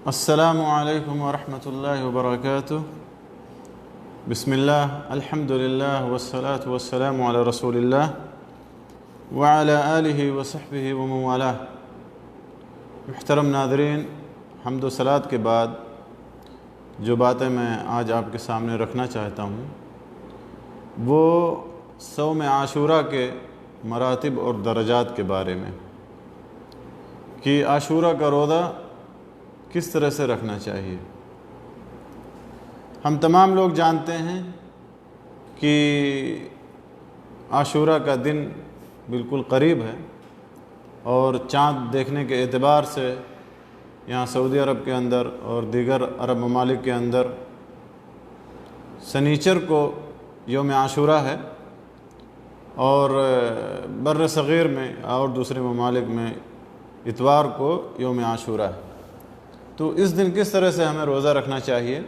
السلام علیکم ورحمۃ اللہ وبرکاتہ۔ بسم اللہ، الحمد للہ والصلاة والسلام علی رسول اللہ وعلی آلہ وصحبہ ومن والاه۔ محترم ناظرین، حمد و صلوات کے بعد جو باتیں میں آج آپ کے سامنے رکھنا چاہتا ہوں وہ صوم عاشوراء کے مراتب اور درجات کے بارے میں، کہ عاشوراء کا روزہ کس طرح سے رکھنا چاہیے۔ ہم تمام لوگ جانتے ہیں کہ عاشوراء کا دن بالکل قریب ہے، اور چاند دیکھنے کے اعتبار سے یہاں سعودی عرب کے اندر اور دیگر عرب ممالک کے اندر سنیچر کو یوم عاشوراء ہے، اور بر صغیر میں اور دوسرے ممالک میں اتوار کو یوم عاشوراء ہے۔ تو اس دن کس طرح سے ہمیں روزہ رکھنا چاہیے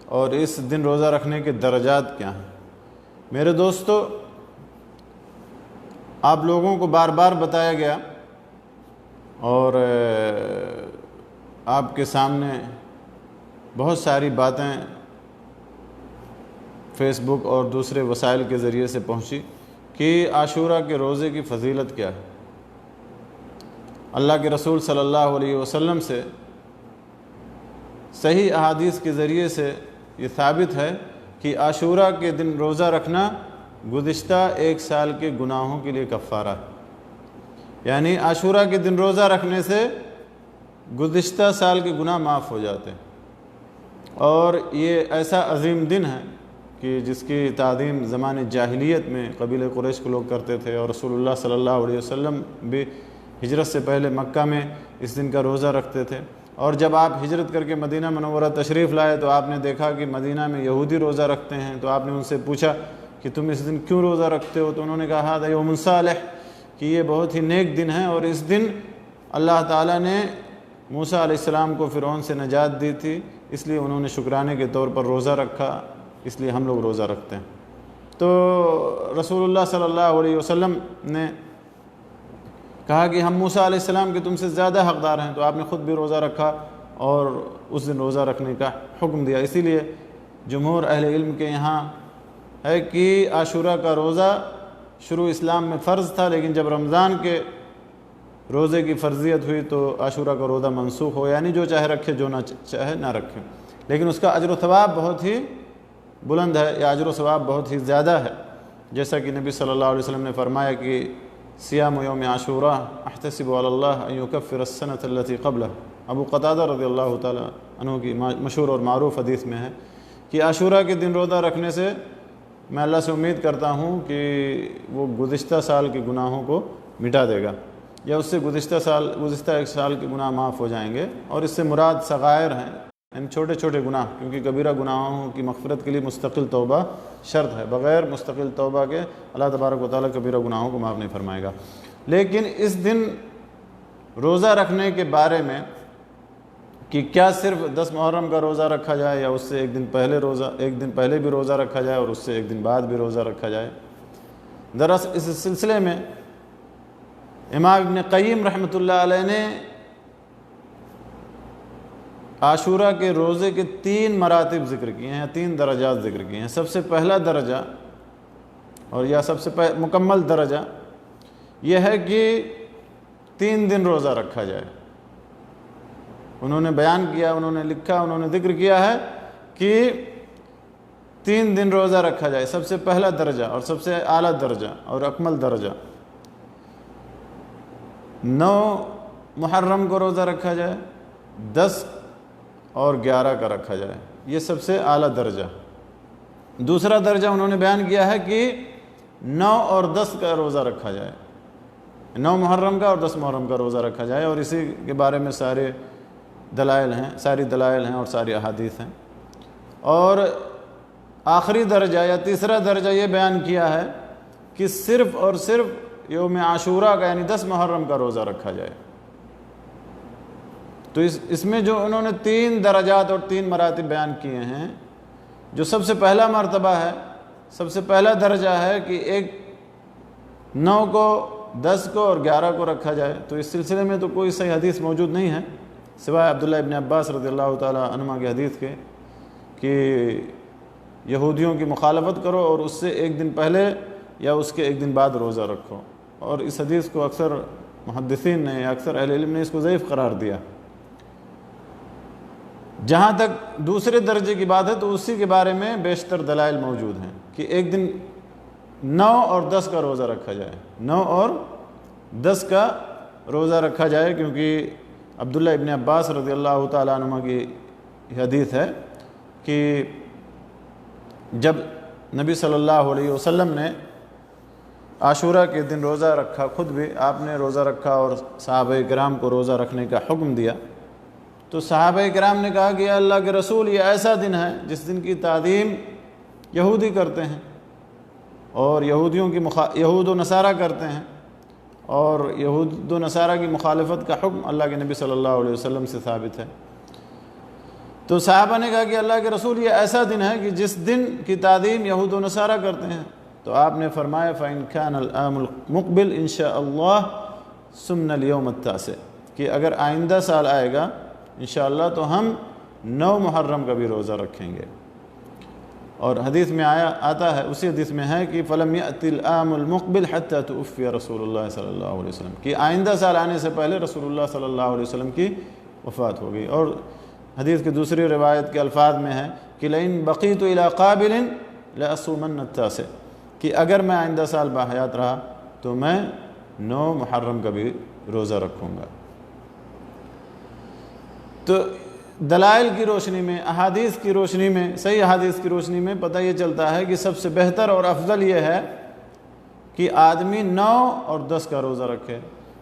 اور اس دن روزہ رکھنے کے درجات کیا ہیں؟ میرے دوستو، آپ لوگوں کو بار بار بتایا گیا اور آپ کے سامنے بہت ساری باتیں فیس بک اور دوسرے وسائل کے ذریعے سے پہنچی کہ عاشوراء کے روزے کی فضیلت کیا ہے۔ اللہ کے رسول صلی اللہ علیہ وسلم سے صحیح احادیث کے ذریعے سے یہ ثابت ہے کہ عاشوراء کے دن روزہ رکھنا گزشتہ ایک سال کے گناہوں کے لیے کفارہ ہے، یعنی عاشوراء کے دن روزہ رکھنے سے گزشتہ سال کے گناہ معاف ہو جاتے ہیں۔ اور یہ ایسا عظیم دن ہے کہ جس کی تعظیم زمانے جاہلیت میں قبیلہ قریش کے لوگ کرتے تھے، اور رسول اللہ صلی اللہ علیہ وسلم بھی ہجرت سے پہلے مکہ میں اس دن کا روزہ رکھتے تھے۔ اور جب آپ ہجرت کر کے مدینہ منورہ تشریف لائے تو آپ نے دیکھا کہ مدینہ میں یہودی روزہ رکھتے ہیں، تو آپ نے ان سے پوچھا کہ تم اس دن کیوں روزہ رکھتے ہو؟ تو انہوں نے کہا ہذا یوم صالح، کہ یہ بہت ہی نیک دن ہے، اور اس دن اللہ تعالیٰ نے موسیٰ علیہ السلام کو فرعون سے نجات دی تھی، اس لیے انہوں نے شکرانے کے طور پر روزہ رکھا، اس لیے ہم لوگ روزہ رکھتے ہیں۔ تو رسول اللہ صلی اللہ علیہ وسلم نے کہا کہ ہم موسیٰ علیہ السلام کے تم سے زیادہ حقدار ہیں، تو آپ نے خود بھی روزہ رکھا اور اس دن روزہ رکھنے کا حکم دیا۔ اسی لیے جمہور اہل علم کے یہاں ہے کہ عاشوراء کا روزہ شروع اسلام میں فرض تھا، لیکن جب رمضان کے روزے کی فرضیت ہوئی تو عاشوراء کا روزہ منسوخ ہو، یعنی جو چاہے رکھے، جو نہ چاہے نہ رکھے، لیکن اس کا اجر و ثواب بہت ہی بلند ہے، یا اجر و ثواب بہت ہی زیادہ ہے، جیسا کہ نبی صلی اللہ علیہ وسلم نے فرمایا کہ صیام یوم عاشوراء احتسب علی اللہ ان یکفر السنۃ التي قبلہ۔ ابو قتادہ رضی اللہ تعالیٰ عنہ کی مشہور اور معروف حدیث میں ہے کہ عاشوراء کے دن روزہ رکھنے سے میں اللہ سے امید کرتا ہوں کہ وہ گزشتہ سال کے گناہوں کو مٹا دے گا، یا اس سے گزشتہ ایک سال کے گناہ معاف ہو جائیں گے، اور اس سے مراد صغائر ہیں، یعنی چھوٹے چھوٹے گناہ، کیونکہ کبیرہ گناہوں کی مغفرت کے لیے مستقل توبہ شرط ہے، بغیر مستقل توبہ کے اللہ تبارک و تعالیٰ کبیرہ گناہوں کو معاف نہیں فرمائے گا۔ لیکن اس دن روزہ رکھنے کے بارے میں کہ کیا صرف 10 محرم کا روزہ رکھا جائے، یا اس سے ایک دن پہلے بھی روزہ رکھا جائے اور اس سے ایک دن بعد بھی روزہ رکھا جائے، دراصل اس سلسلے میں امام ابن قیم رحمۃ اللہ علیہ نے عاشوراء کے روزے کے 3 مراتب ذکر کیے ہیں، 3 درجات ذکر کیے ہیں۔ سب سے پہلا درجہ، اور یا سب سے مکمل درجہ، یہ ہے کہ 3 دن روزہ رکھا جائے۔ انہوں نے بیان کیا، انہوں نے لکھا، انہوں نے ذکر کیا ہے کہ 3 دن روزہ رکھا جائے، سب سے پہلا درجہ اور سب سے اعلیٰ درجہ اور اکمل درجہ۔ 9 محرم کو روزہ رکھا جائے، 10 اور 11 کا رکھا جائے، یہ سب سے اعلیٰ درجہ۔ دوسرا درجہ انہوں نے بیان کیا ہے کہ 9 اور 10 کا روزہ رکھا جائے، 9 محرم کا اور 10 محرم کا روزہ رکھا جائے، اور اسی کے بارے میں ساری دلائل ہیں اور ساری احادیث ہیں۔ اور آخری درجہ یا تیسرا درجہ یہ بیان کیا ہے کہ صرف اور صرف یوم عاشوراء کا یعنی 10 محرم کا روزہ رکھا جائے۔ تو اس میں جو انہوں نے 3 درجات اور 3 مراتب بیان کیے ہیں، جو سب سے پہلا مرتبہ ہے، سب سے پہلا درجہ ہے کہ 9 کو 10 کو اور 11 کو رکھا جائے۔ تو اس سلسلے میں تو کوئی صحیح حدیث موجود نہیں ہے، سوائے عبداللہ ابن عباس رضی اللہ تعالیٰ عنہما کی حدیث کے کہ یہودیوں کی مخالفت کرو اور اس سے ایک دن پہلے یا اس کے ایک دن بعد روزہ رکھو. اور اس حدیث کو اکثر محدثین نے یا اکثر اہل علم نے اس کو ضعیف قرار دیا. جہاں تک دوسرے درجے کی بات ہے تو اسی کے بارے میں بیشتر دلائل موجود ہیں کہ ایک دن 9 اور 10 کا روزہ رکھا جائے, 9 اور 10 کا روزہ رکھا جائے, کیونکہ عبداللہ ابن عباس رضی اللہ تعالیٰ عنہ کی حدیث ہے کہ جب نبی صلی اللہ علیہ وسلم نے عاشورہ کے دن روزہ رکھا, خود بھی آپ نے روزہ رکھا اور صحابہ کرام کو روزہ رکھنے کا حکم دیا, تو صحابہ کرام نے کہا کہ اللہ کے رسول یہ ایسا دن ہے جس دن کی تعظیم یہودی کرتے ہیں اور یہود و نصارہ کرتے ہیں, اور یہود و نصارہ کی مخالفت کا حکم اللہ کے نبی صلی اللہ علیہ وسلم سے ثابت ہے. تو صحابہ نے کہا کہ اللہ کے رسول یہ ایسا دن ہے کہ جس دن کی تعظیم یہود و نصارہ کرتے ہیں, تو آپ نے فرمایا فَإِنْ كَانَ الْعَامُ الْمُقْبِلُ إِنْ شَاءَ اللَّهُ سُمْنَ الْيَوْمَ التَّاسِعَ, کہ اگر آئندہ سال آئے گا انشاءاللہ تو ہم 9 محرم کا بھی روزہ رکھیں گے. اور حدیث میں آتا ہے, اسی حدیث میں ہے کہ فَلَمْ يَأْتِ الْعَامُ الْمُقْبِلُ حَتَّى تُوفِّيَ رسول اللہ صلی اللہ علیہ وسلم, کہ آئندہ سال آنے سے پہلے رسول اللہ صلی اللہ علیہ وسلم کی وفات ہو گئی. اور حدیث کی دوسری روایت کے الفاظ میں ہے کہ لَإِن بَقِيتُ إِلَىٰ قَابِلٍ لَأَصُومَنَّ التَّاسِعَ, کہ اگر میں آئندہ سال باحیات رہا تو میں 9 محرم کا بھی روزہ رکھوں گا. تو دلائل کی روشنی میں, احادیث کی روشنی میں, صحیح احادیث کی روشنی میں پتہ یہ چلتا ہے کہ سب سے بہتر اور افضل یہ ہے کہ آدمی 9 اور 10 کا روزہ رکھے.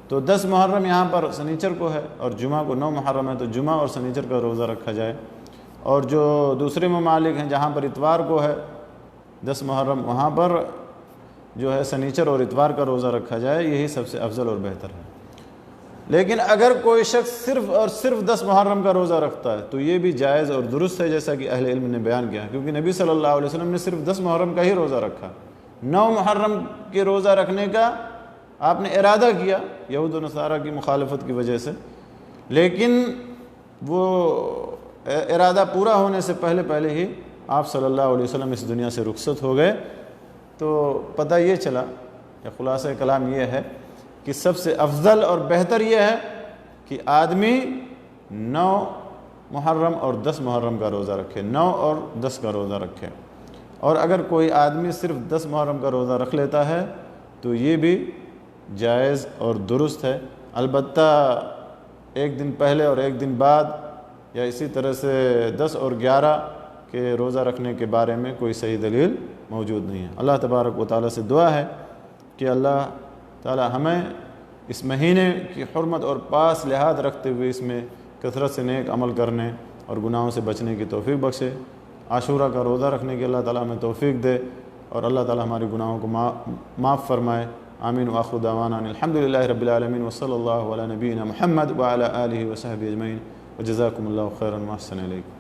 تو 10 محرم یہاں پر سنیچر کو ہے اور جمعہ کو 9 محرم ہے, تو جمعہ اور سنیچر کا روزہ رکھا جائے. اور جو دوسرے ممالک ہیں جہاں پر اتوار کو ہے 10 محرم, وہاں پر جو ہے سنیچر اور اتوار کا روزہ رکھا جائے, یہی سب سے افضل اور بہتر ہے. لیکن اگر کوئی شخص صرف اور صرف 10 محرم کا روزہ رکھتا ہے تو یہ بھی جائز اور درست ہے, جیسا کہ اہل علم نے بیان کیا, کیونکہ نبی صلی اللہ علیہ وسلم نے صرف 10 محرم کا ہی روزہ رکھا. 9 محرم کے روزہ رکھنے کا آپ نے ارادہ کیا یہود و نصارہ کی مخالفت کی وجہ سے, لیکن وہ ارادہ پورا ہونے سے پہلے ہی آپ صلی اللہ علیہ وسلم اس دنیا سے رخصت ہو گئے. تو پتہ یہ چلا, یا خلاصہ کلام یہ ہے کہ سب سے افضل اور بہتر یہ ہے کہ آدمی 9 محرم اور 10 محرم کا روزہ رکھے, 9 اور 10 کا روزہ رکھے. اور اگر کوئی آدمی صرف 10 محرم کا روزہ رکھ لیتا ہے تو یہ بھی جائز اور درست ہے. البتہ ایک دن پہلے اور ایک دن بعد یا اسی طرح سے 10 اور 11 کے روزہ رکھنے کے بارے میں کوئی صحیح دلیل موجود نہیں ہے. اللہ تبارک و تعالیٰ سے دعا ہے کہ اللہ تعالیٰ ہمیں اس مہینے کی حرمت اور پاس لحاظ رکھتے ہوئے اس میں کثرت سے نیک عمل کرنے اور گناہوں سے بچنے کی توفیق بخشے. عاشورہ کا روزہ رکھنے کی اللہ تعالیٰ ہمیں توفیق دے اور اللہ تعالیٰ ہمارے گناہوں کو معاف فرمائے. آمین. وآخر دعوانا الحمد للہ رب العالمین وصلی اللہ علی نبینا محمد وعلی آلہ وصحبہ اجمعین وجزاکم اللہ خیرا واحسن الیکم.